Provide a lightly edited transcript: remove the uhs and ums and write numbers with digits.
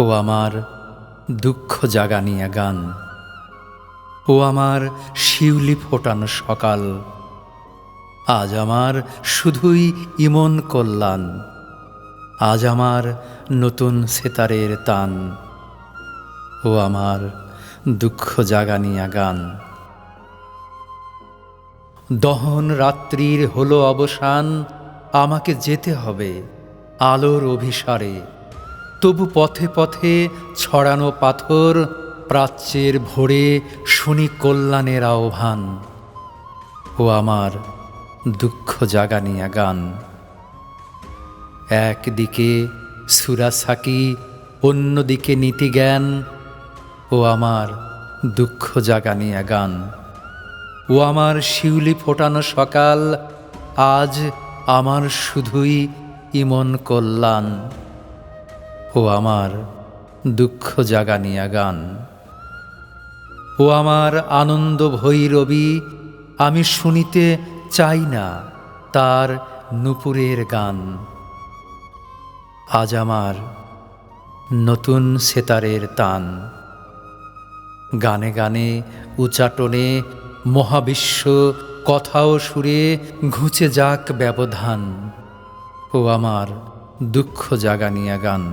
ও আমার দুঃখ জাগানিয়া গান, ও আমার শিউলি ফোটানো সকাল, আজ আমার শুধুই ইমন কল্যাণ, আজ আমার নতুন সেতারের তান, ও আমার দুঃখ জাগানিয়া গান। দহন রাত্রির হলো অবসান, আমাকে যেতে হবে আলোর অভিসারে, তবু পথে পথে ছড়ানো পাথর, প্রাচ্যের ভোরে শুনি কল্যাণের আহ্বান, ও আমার দুঃখ জাগানিয়া গান। একদিকে সুরাসাকি, অন্যদিকে নীতিজ্ঞান, ও আমার দুঃখ জাগানিয়া গান। ও আমার শিউলি ফোটানো সকাল, আজ আমার শুধুই ইমন কল্যাণ, ও আমার দুঃখ জাগানিয়া গান। ও আমার আনন্দ ভৈরবী, আমি শুনিতে চাই না তার নূপুরের গান, আজ আমার নতুন সেতারের তান। গানে গানে উচাটনে মহাবিশ্ব কথাও সুরে ঘুচে যাক ব্যবধান, ও আমার দুঃখ জাগানিয়া গান।